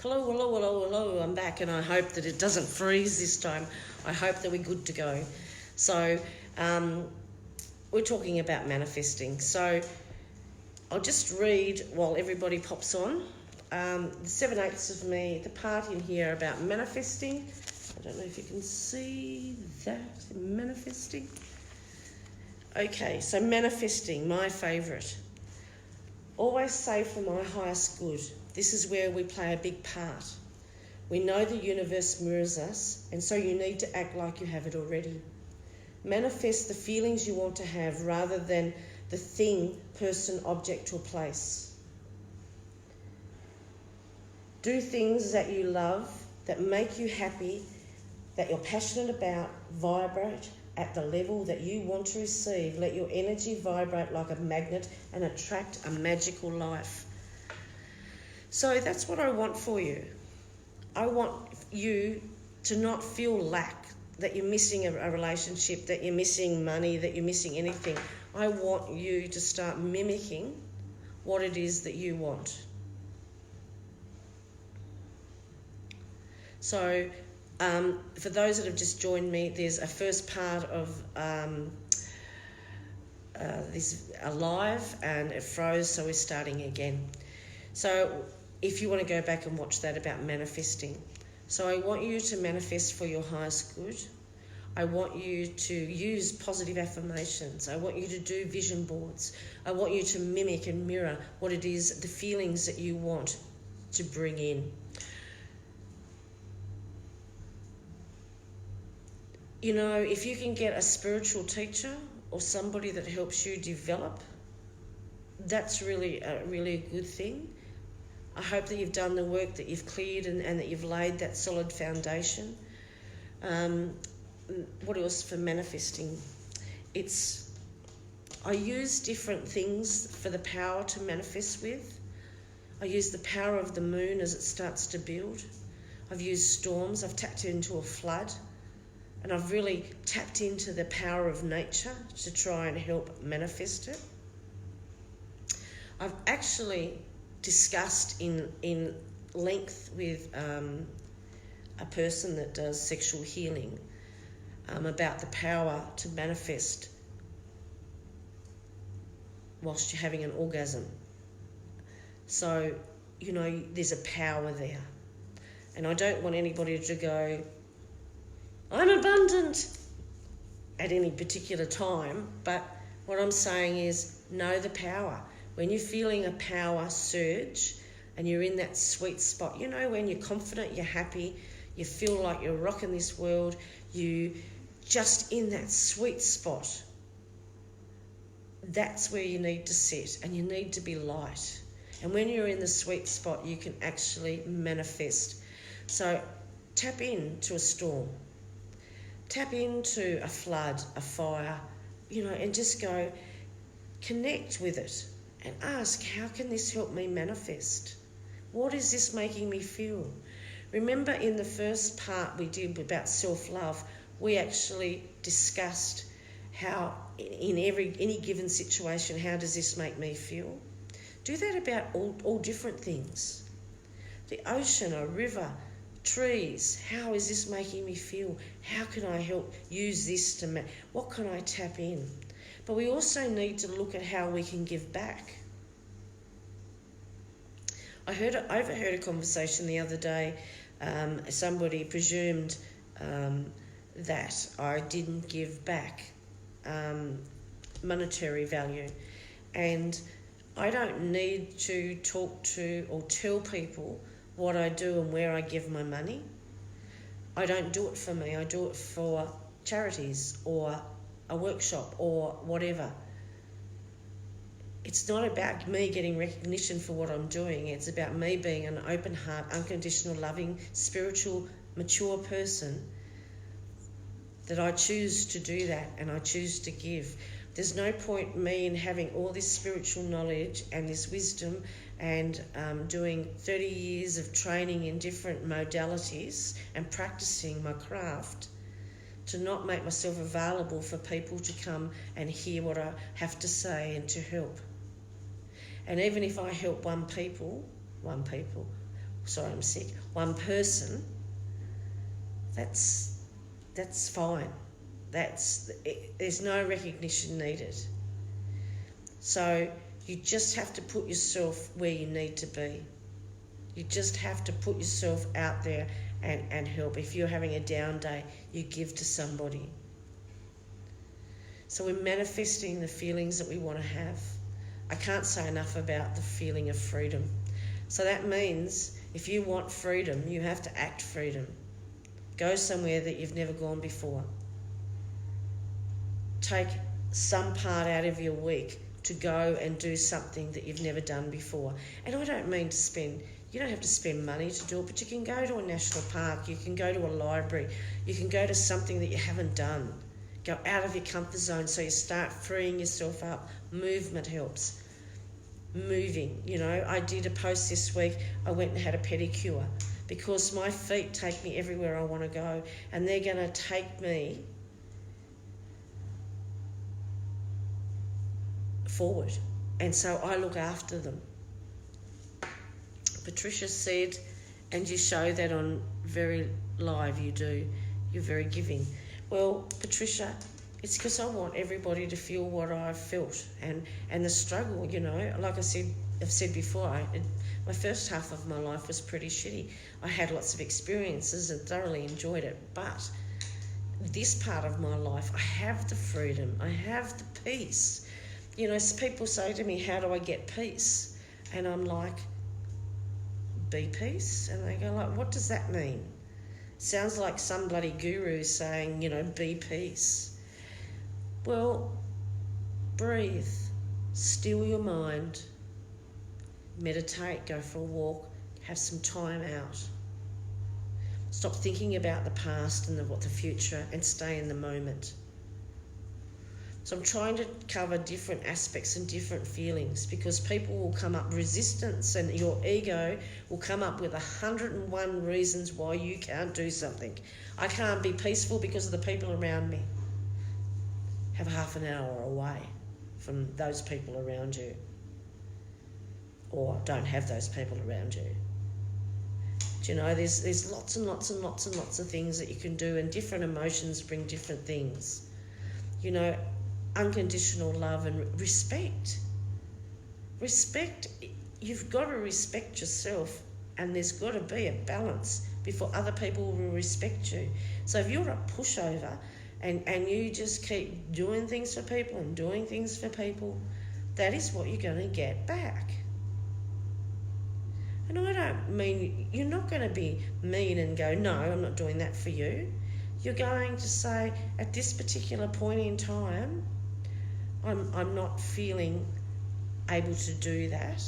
Hello, hello, hello, hello, I'm back, and I hope that it doesn't freeze this time. I hope that we're good to go. So, we're talking about manifesting. So, I'll just read while everybody pops on. The 7/8 of me, the part in here about manifesting. I don't know if you can see that, manifesting. Okay, so manifesting, my favourite. Always say for my highest good. This is where we play a big part. We know the universe mirrors us, and so you need to act like you have it already. Manifest the feelings you want to have rather than the thing, person, object, or place. Do things that you love, that make you happy, that you're passionate about, vibrate at the level that you want to receive. Let your energy vibrate like a magnet and attract a magical life. So that's what I want for you. I want you to not feel lack, that you're missing a relationship, that you're missing money, that you're missing anything. I want you to start mimicking what it is that you want. So for those that have just joined me, there's a first part of this live, and it froze, so we're starting again. So if you want to go back and watch that about manifesting. So I want you to manifest for your highest good. I want you to use positive affirmations. I want you to do vision boards. I want you to mimic and mirror what it is, the feelings that you want to bring in. You know, if you can get a spiritual teacher or somebody that helps you develop, that's really a good thing. I hope that you've done the work, that you've cleared and that you've laid that solid foundation. What else for manifesting? I use different things for the power to manifest with. I use the power of the moon as it starts to build. I've used storms. I've tapped into a flood. And I've really tapped into the power of nature to try and help manifest it. I've actually discussed in length with a person that does sexual healing about the power to manifest whilst you're having an orgasm. So, you know, there's a power there. And I don't want anybody to go, I'm abundant at any particular time, but what I'm saying is know the power. When you're feeling a power surge and you're in that sweet spot, you know, when you're confident, you're happy, you feel like you're rocking this world, you just in that sweet spot, that's where you need to sit, and you need to be light. And when you're in the sweet spot, you can actually manifest. So tap into a storm. Tap into a flood, a fire, you know, and just go connect with it and ask, how can this help me manifest? What is this making me feel? Remember in the first part we did about self-love, we actually discussed how in any given situation, how does this make me feel? Do that about all different things. The ocean, a river, trees, how is this making me feel? How can I help use this to what can I tap in? But we also need to look at how we can give back. I overheard a conversation the other day. Somebody presumed that I didn't give back monetary value, and I don't need to talk to or tell people what I do and where I give my money. I don't do it for me. I do it for charities or a workshop or whatever. It's not about me getting recognition for what I'm doing. It's about me being an open heart, unconditional, loving, spiritual, mature person, that I choose to do that and I choose to give. There's no point me in having all this spiritual knowledge and this wisdom and doing 30 years of training in different modalities and practicing my craft to not make myself available for people to come and hear what I have to say and to help. And even if I help one sorry, I'm sick, one person, that's fine. There's no recognition needed. So you just have to put yourself where you need to be. You just have to put yourself out there and help. If you're having a down day, you give to somebody. So we're manifesting the feelings that we want to have. I can't say enough about the feeling of freedom. So that means if you want freedom, you have to act freedom. Go somewhere that you've never gone before. Take some part out of your week to go and do something that you've never done before. And I don't mean to spend, you don't have to spend money to do it, but you can go to a national park, you can go to a library, you can go to something that you haven't done. Go out of your comfort zone so you start freeing yourself up. Movement helps. Moving, you know, I did a post this week, I went and had a pedicure because my feet take me everywhere I want to go, and they're going to take me forward, and so I look after them. Patricia said, and you show that on very live, you do, you're very giving. Well, Patricia, it's because I want everybody to feel what I've felt and the struggle, you know. Like I've said before, my first half of my life was pretty shitty. I had lots of experiences and thoroughly enjoyed it, but this part of my life, I have the freedom, I have the peace. You know, people say to me, how do I get peace? And I'm like, be peace? And they go like, what does that mean? Sounds like some bloody guru saying, you know, be peace. Well, breathe, still your mind, meditate, go for a walk, have some time out. Stop thinking about the past and the future and stay in the moment. So I'm trying to cover different aspects and different feelings because people will come up, resistance and your ego will come up with 101 reasons why you can't do something. I can't be peaceful because of the people around me. Have half an hour away from those people around you. Or don't have those people around you. Do you know, there's lots and lots and lots and lots of things that you can do, and different emotions bring different things. You know, unconditional love and respect. Respect, you've got to respect yourself, and there's got to be a balance before other people will respect you. So if you're a pushover and you just keep doing things for people and doing things for people, that is what you're going to get back. And I don't mean, you're not going to be mean and go, no, I'm not doing that for you. You're going to say, at this particular point in time, I'm not feeling able to do that.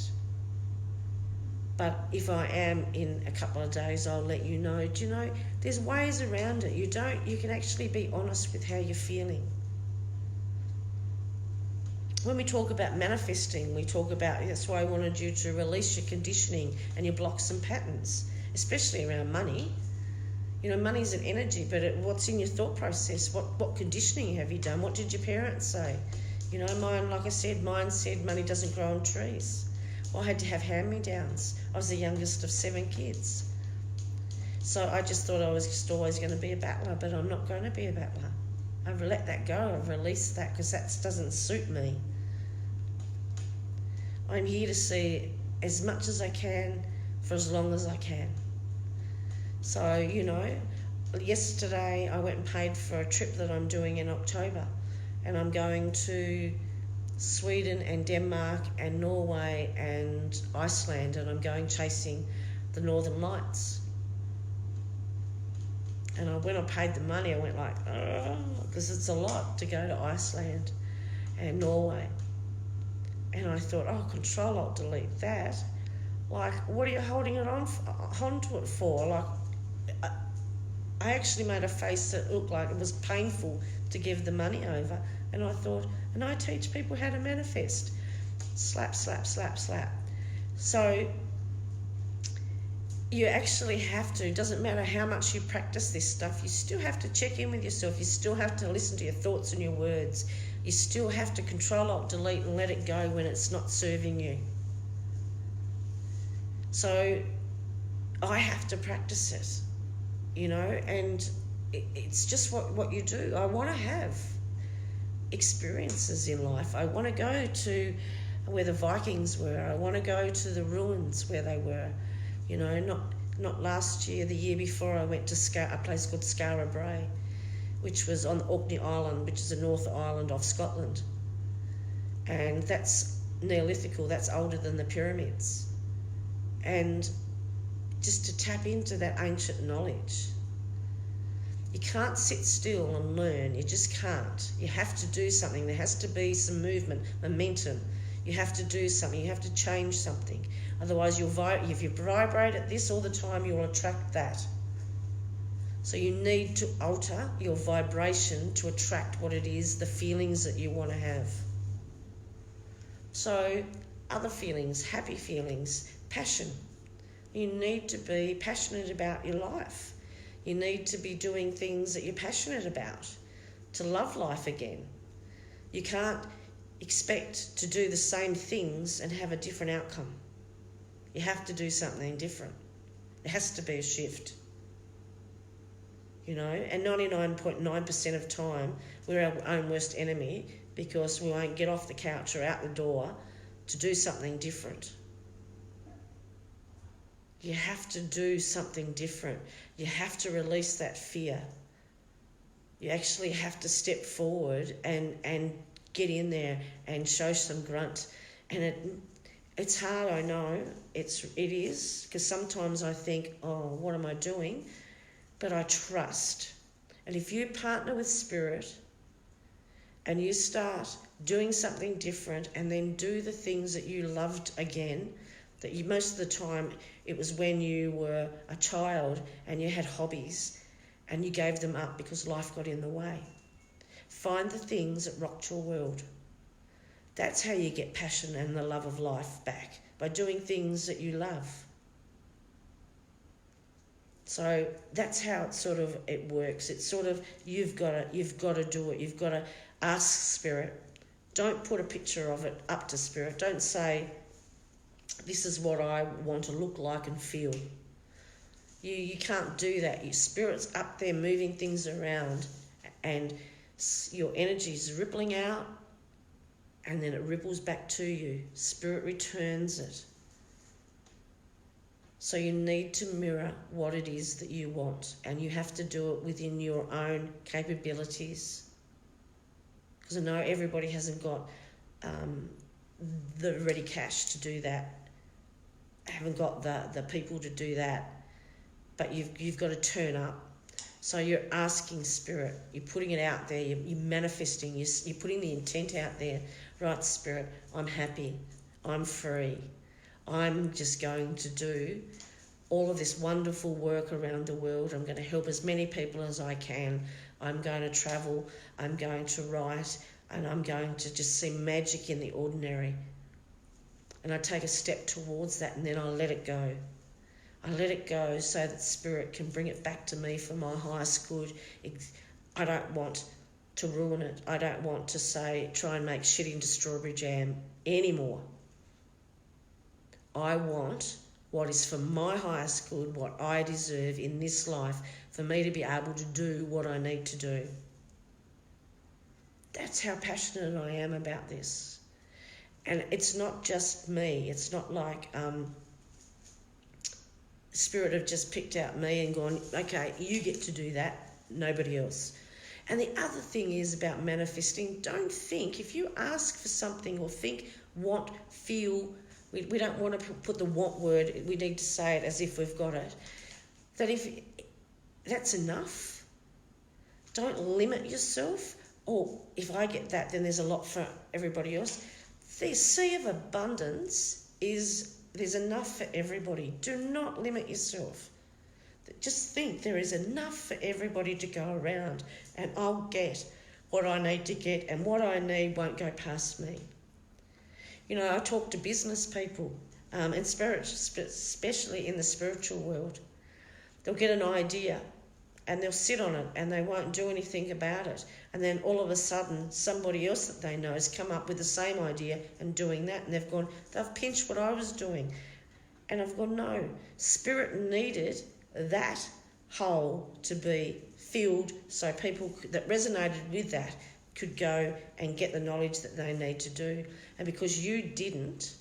But if I am in a couple of days, I'll let you know. Do you know, there's ways around it. You can actually be honest with how you're feeling. When we talk about manifesting, we talk about, that's why I wanted you to release your conditioning and your blocks and patterns, especially around money. You know, money is an energy, but what's in your thought process? What conditioning have you done? What did your parents say? You know, mine, like I said, mine said money doesn't grow on trees. Well, I had to have hand-me-downs. I was the youngest of 7 kids. So I just thought I was just always going to be a battler, but I'm not going to be a battler. I've let that go. I've released that because that doesn't suit me. I'm here to see as much as I can for as long as I can. So, you know, yesterday I went and paid for a trip that I'm doing in October, and I'm going to Sweden and Denmark and Norway and Iceland, and I'm going chasing the Northern Lights. And when I paid the money, I went like, oh, because it's a lot to go to Iceland and Norway. And I thought, oh, Control Alt Delete that. Like, what are you holding it onto it for? Like, I actually made a face that looked like it was painful to give the money over. And I thought, and I teach people how to manifest. Slap, slap, slap, slap. So you actually have to, doesn't matter how much you practice this stuff, you still have to check in with yourself. You still have to listen to your thoughts and your words. You still have to Control Alt Delete and let it go when it's not serving you. So I have to practice it, and it's just what you do. I want to have experiences in life. I want to go to where the Vikings were. I want to go to the ruins where they were. Not last year, the year before, I went to a place called Skara Brae, which was on Orkney Island, which is the North Island of Scotland. And that's Neolithical, that's older than the pyramids. And just to tap into that ancient knowledge. You can't sit still and learn, you just can't. You have to do something, there has to be some movement, momentum. You have to do something, you have to change something. Otherwise, if you vibrate at this all the time, you'll attract that. So you need to alter your vibration to attract what it is, the feelings that you want to have. So other feelings, happy feelings, passion. You need to be passionate about your life. You need to be doing things that you're passionate about to love life again. You can't expect to do the same things and have a different outcome. You have to do something different. There has to be a shift. And 99.9% of time, we're our own worst enemy because we won't get off the couch or out the door to do something different. You have to do something different. You have to release that fear. You actually have to step forward and get in there and show some grunt. And it's hard, I know. It is, because sometimes I think, oh, what am I doing? But I trust. And if you partner with Spirit and you start doing something different and then do the things that you loved again, that you most of the time it was when you were a child and you had hobbies and you gave them up because life got in the way. Find the things that rocked your world. That's how you get passion and the love of life back, by doing things that you love. So that's how it works. It's you've got to do it. You've got to ask Spirit. Don't put a picture of it up to Spirit. Don't say, this is what I want to look like and feel. You can't do that. Your Spirit's up there moving things around and your energy's rippling out and then it ripples back to you. Spirit returns it. So you need to mirror what it is that you want, and you have to do it within your own capabilities. Because I know everybody hasn't got the ready cash to do that, haven't got the people to do that, but you've got to turn up. So you're asking Spirit, you're putting it out there, you're manifesting, you're putting the intent out there. Right, Spirit, I'm happy, I'm free. I'm just going to do all of this wonderful work around the world. I'm going to help as many people as I can. I'm going to travel, I'm going to write, and I'm going to just see magic in the ordinary. And I take a step towards that and then I let it go. I let it go so that Spirit can bring it back to me for my highest good. I don't want to ruin it. I don't want to try and make shit into strawberry jam anymore. I want what is for my highest good, what I deserve in this life, for me to be able to do what I need to do. That's how passionate I am about this. And it's not just me. It's not like Spirit have just picked out me and gone, okay, you get to do that, nobody else. And the other thing is about manifesting, don't think, if you ask for something or think, want, feel, we don't want to put the want word, we need to say it as if we've got it, that's enough. Don't limit yourself. Oh, if I get that, then there's a lot for everybody else. The sea of abundance there's enough for everybody. Do not limit yourself. Just think there is enough for everybody to go around, and I'll get what I need to get, and what I need won't go past me. I talk to business people, and especially in the spiritual world. They'll get an idea and they'll sit on it and they won't do anything about it. And then all of a sudden, somebody else that they know has come up with the same idea and doing that, and they've pinched what I was doing. And I've gone, no, Spirit needed that hole to be filled so people that resonated with that could go and get the knowledge that they need to do. And because you didn't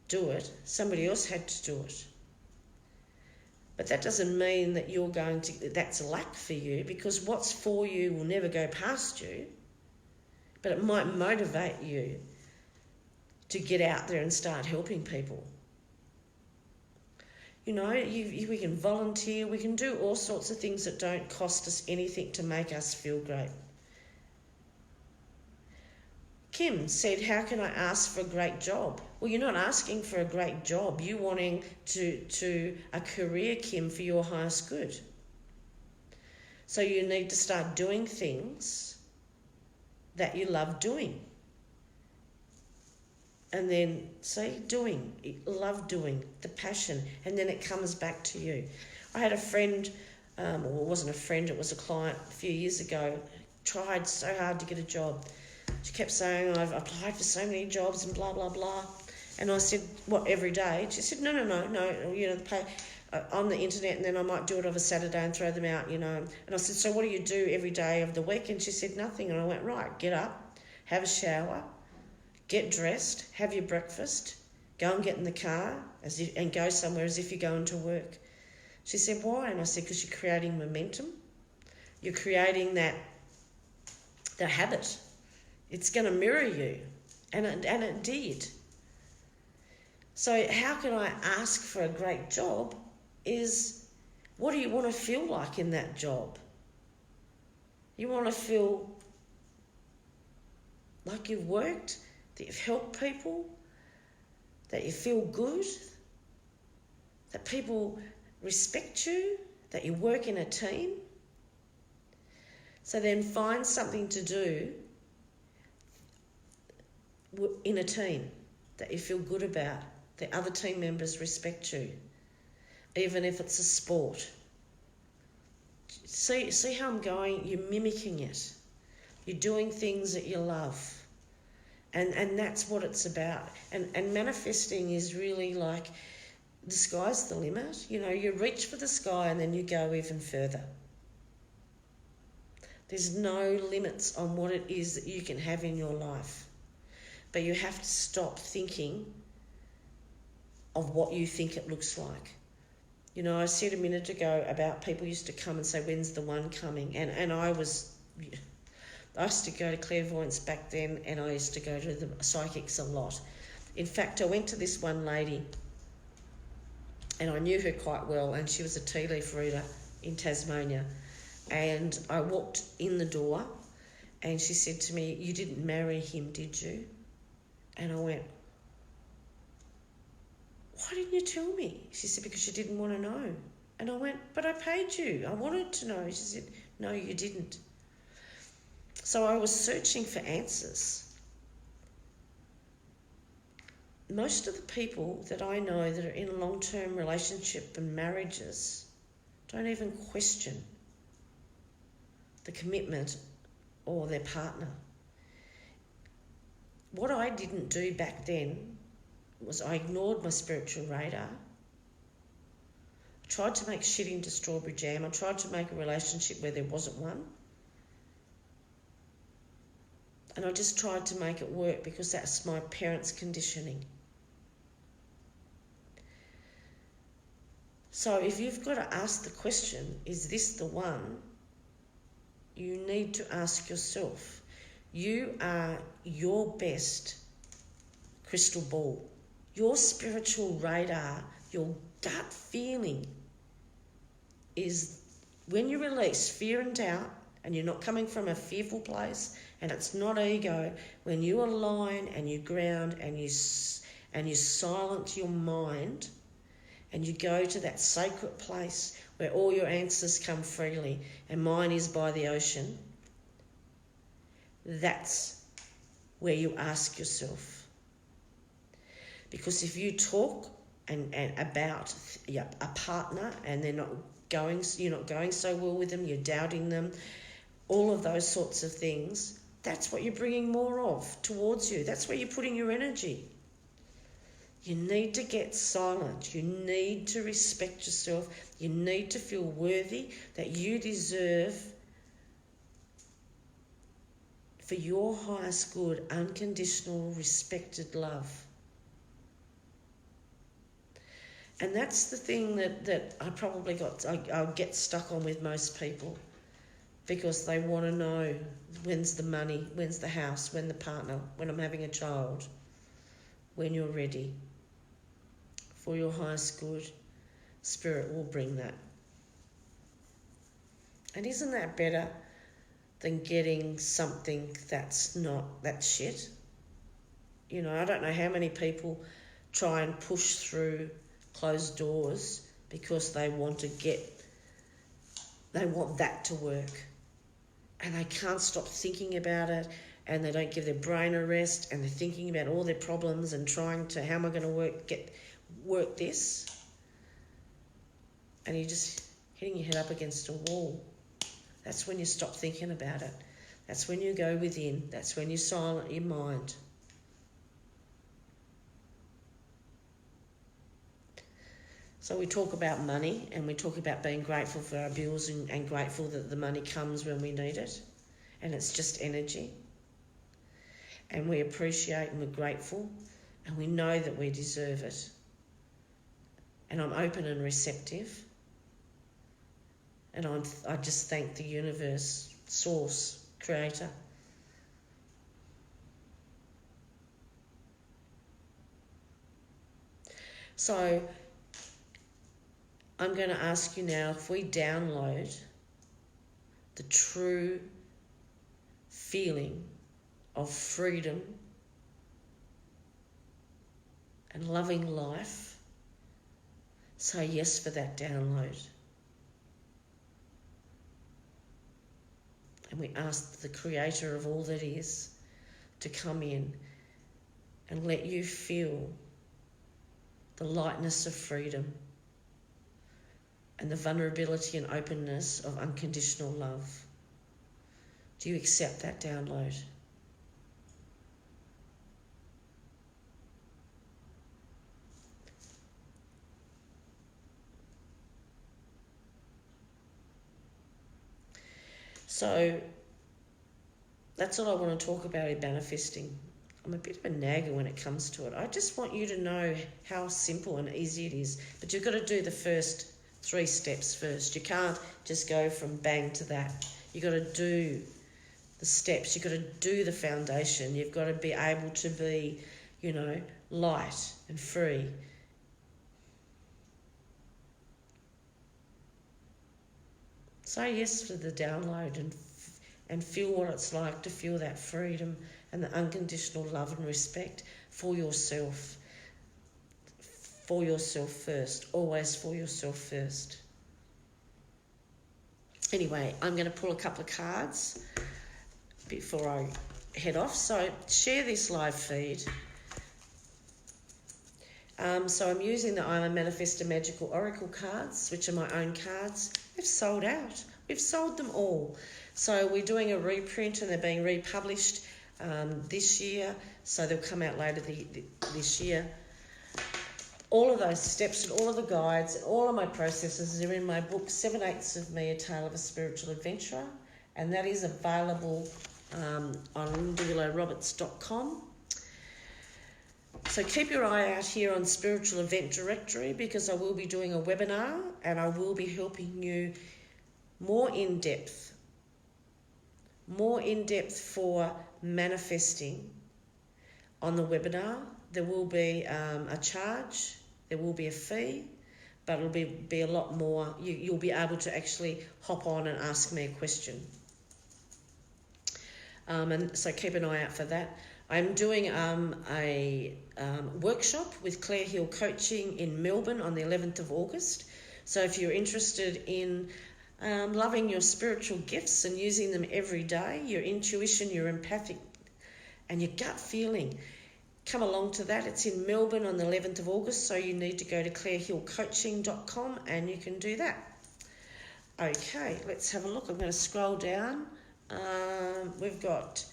do it, somebody else had to do it. But that doesn't mean that that's a lack for you, because what's for you will never go past you, but it might motivate you to get out there and start helping people. You know, we can volunteer, we can do all sorts of things that don't cost us anything to make us feel great. Kim said, how can I ask for a great job? Well, you're not asking for a great job. You're wanting to a career, Kim, for your highest good. So you need to start doing things that you love doing. And then, love doing, the passion, and then it comes back to you. I had a friend, or it wasn't a friend, it was a client a few years ago, tried so hard to get a job. She kept saying, I've applied for so many jobs and blah, blah, blah. And I said, what, every day? She said, no, you know, the pay on the internet, and then I might do it of a Saturday and throw them out, you know. And I said, so what do you do every day of the week? And she said, nothing. And I went, right, get up, have a shower, get dressed, have your breakfast, go and get in the car and go somewhere as if you're going to work. She said, why? And I said, because you're creating momentum. You're creating that habit. It's going to mirror you. And it did. So how can I ask for a great job is, what do you want to feel like in that job? You want to feel like you've worked, that you've helped people, that you feel good, that people respect you, that you work in a team. So then find something to do in a team that you feel good about, the other team members respect you, even if it's a sport. See how I'm going? You're mimicking it. You're doing things that you love. And that's what it's about. And manifesting is really like, the sky's the limit. You know, you reach for the sky and then you go even further. There's no limits on what it is that you can have in your life. But you have to stop thinking of what you think it looks like. You know, I said a minute ago about people used to come and say, when's the one coming? And I used to go to clairvoyance back then, and I used to go to the psychics a lot. In fact, I went to this one lady, and I knew her quite well, and she was a tea leaf reader in Tasmania. And I walked in the door, and she said to me, you didn't marry him, did you? And I went, why didn't you tell me? She said, because you didn't want to know. And I went, but I paid you. I wanted to know. She said, no, you didn't. So I was searching for answers. Most of the people that I know that are in long-term relationship and marriages don't even question the commitment or their partner. What I didn't do back then was I ignored my spiritual radar. I tried to make shit into strawberry jam. I tried to make a relationship where there wasn't one. And I just tried to make it work because that's my parents' conditioning. So if you've got to ask the question, is this the one? You need to ask yourself. You are your best crystal ball. Your spiritual radar, your gut feeling is when you release fear and doubt, and you're not coming from a fearful place, and it's not ego, when you align and you ground and you silence your mind and you go to that sacred place where all your answers come freely, and mine is by the ocean, that's where you ask yourself. Because if you talk and about a partner and you're not going so well with them, you're doubting them, all of those sorts of things, that's what you're bringing more of towards you. That's where you're putting your energy. You need to get silent. You need to respect yourself. You need to feel worthy, that you deserve, for your highest good, unconditional, respected love. And that's the thing that I probably I'll get stuck on with most people, because they want to know, when's the money, when's the house, when the partner, when I'm having a child, when you're ready. For your highest good, Spirit will bring that. And isn't that better than getting something that's shit? You know, I don't know how many people try and push through closed doors because they want that to work. And they can't stop thinking about it, and they don't give their brain a rest, and they're thinking about all their problems and trying to, how am I going to work this? And you're just hitting your head up against a wall. That's when you stop thinking about it. That's when you go within. That's when you silence your mind. So we talk about money, and we talk about being grateful for our bills and grateful that the money comes when we need it. And it's just energy. And we appreciate and we're grateful, and we know that we deserve it. And I'm open and receptive. And I just thank the universe, source, creator. So I'm going to ask you now, if we download the true feeling of freedom and loving life, say yes for that download. And we ask the creator of all that is to come in and let you feel the lightness of freedom and the vulnerability and openness of unconditional love. Do you accept that download? So that's all I want to talk about in manifesting. I'm a bit of a nagger when it comes to it. I just want you to know how simple and easy it is. But you've got to do the first 3 steps first. You can't just go from bang to that. You've got to do the steps. You've got to do the foundation. You've got to be able to be, light and free. Say yes to the download and feel what it's like to feel that freedom and the unconditional love and respect for yourself. For yourself first. Always for yourself first. Anyway, I'm going to pull a couple of cards before I head off. So share this live feed. So I'm using the Manifestor Magical Oracle Cards, which are my own cards. They've sold out. We've sold them all. So we're doing a reprint, and they're being republished this year. So they'll come out later this year. All of those steps and all of the guides and all of my processes are in my book, 7/8 of Me, A Tale of a Spiritual Adventurer. And that is available on lindawillowroberts.com. So keep your eye out here on Spiritual Event Directory, because I will be doing a webinar and I will be helping you more in depth for manifesting on the webinar. There will be a charge, there will be a fee, but it'll be a lot more. You'll be able to actually hop on and ask me a question. And so keep an eye out for that. I'm doing a workshop with Claire Hill Coaching in Melbourne on the 11th of August. So if you're interested in loving your spiritual gifts and using them every day, your intuition, your empathic and your gut feeling, come along to that. It's in Melbourne on the 11th of August, so you need to go to clairehillcoaching.com and you can do that. Okay, let's have a look. I'm going to scroll down. We've got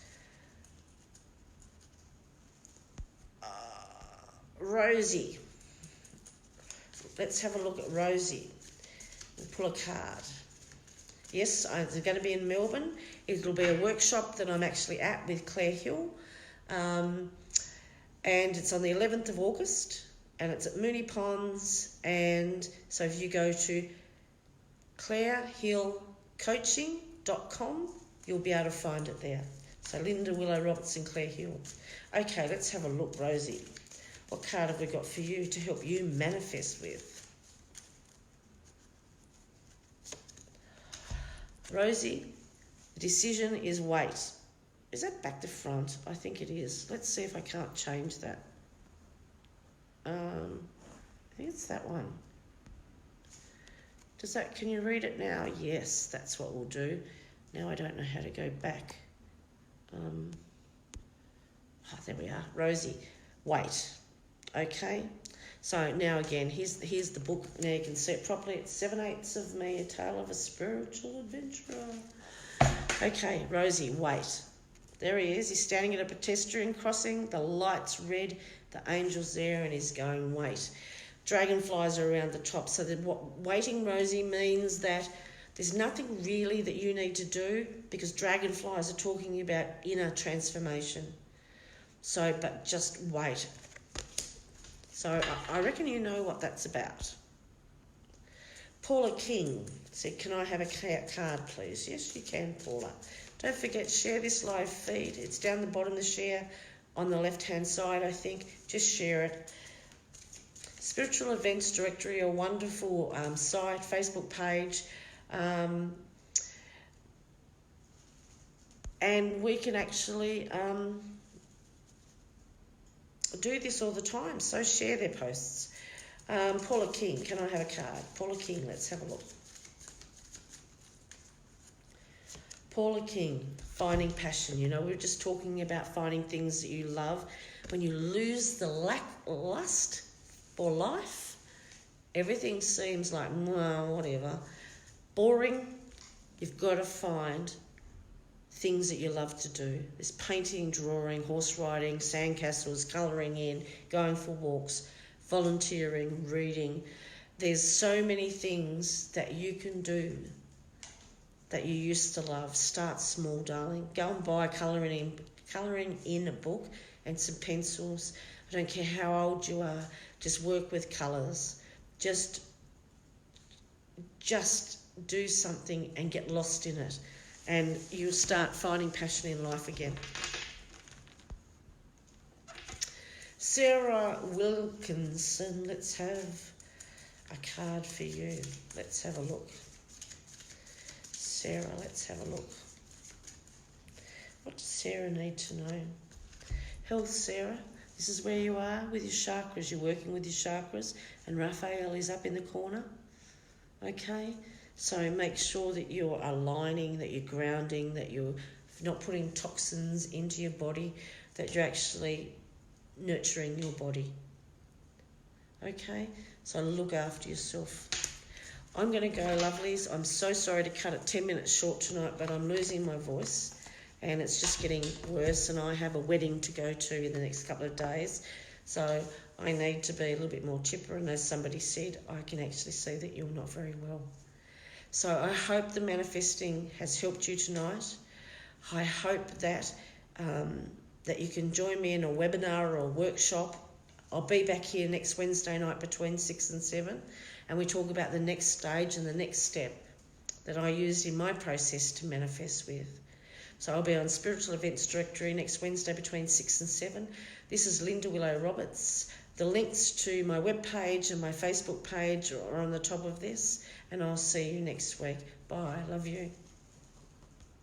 Rosie. Let's have a look at Rosie. We'll pull a card. Yes, I'm going to be in Melbourne. It'll be a workshop that I'm actually at with Claire Hill. And it's on the 11th of August. And it's at Mooney Ponds. And so if you go to clairehillcoaching.com, you'll be able to find it there. So Linda Willow Roberts and Claire Hill. Okay, let's have a look, Rosie. What card have we got for you to help you manifest with? Rosie, the decision is wait. Is that back to front? I think it is. Let's see if I can't change that. I think it's that one. Can you read it now? Yes, that's what we'll do. Now I don't know how to go back. There we are. Rosie, wait. Okay. So now again, here's the book. Now you can see it properly. It's 7/8 of Me, A Tale of a Spiritual Adventurer. Okay, Rosie, wait. There he is. He's standing at a pedestrian crossing. The light's red. The angel's there and he's going, wait. Dragonflies are around the top. So that what waiting, Rosie, means that there's nothing really that you need to do because dragonflies are talking about inner transformation. So, but just wait. So I reckon you know what that's about. Paula King said, can I have a card, please? Yes, you can, Paula. Don't forget, share this live feed. It's down the bottom of the share on the left-hand side, I think. Just share it. Spiritual Events Directory, a wonderful site, Facebook page. And we can actually do this all the time, so share their posts. Paula King, can I have a card? Paula King, let's have a look. Paula King, finding passion. You know, we were just talking about finding things that you love. When you lose the lust for life, everything seems like, well, whatever. Boring. You've got to find things that you love to do. There's painting, drawing, horse riding, sandcastles, colouring in, going for walks, volunteering, reading. There's so many things that you can do that you used to love. Start small, darling. Go and buy a colouring in a book and some pencils. I don't care how old you are. Just work with colours. Just do something and get lost in it. And you'll start finding passion in life again. Sarah Wilkinson, let's have a card for you. Let's have a look. Sarah, let's have a look. What does Sarah need to know? Health, Sarah. This is where you are with your chakras. You're working with your chakras. And Raphael is up in the corner. Okay? So make sure that you're aligning, that you're grounding, that you're not putting toxins into your body, that you're actually nurturing your body. Okay? So look after yourself. I'm going to go, lovelies. I'm so sorry to cut it 10 minutes short tonight, but I'm losing my voice and it's just getting worse, and I have a wedding to go to in the next couple of days. So I need to be a little bit more chipper, and as somebody said, I can actually see that you're not very well. So I hope the manifesting has helped you tonight. I hope that that you can join me in a webinar or a workshop. I'll be back here next Wednesday night between 6 and 7, and we talk about the next stage and the next step that I used in my process to manifest with. So I'll be on Spiritual Events Directory next Wednesday between 6 and 7. This is Linda Willow Roberts. The links to my webpage and my Facebook page are on the top of this, and I'll see you next week. Bye. Love you.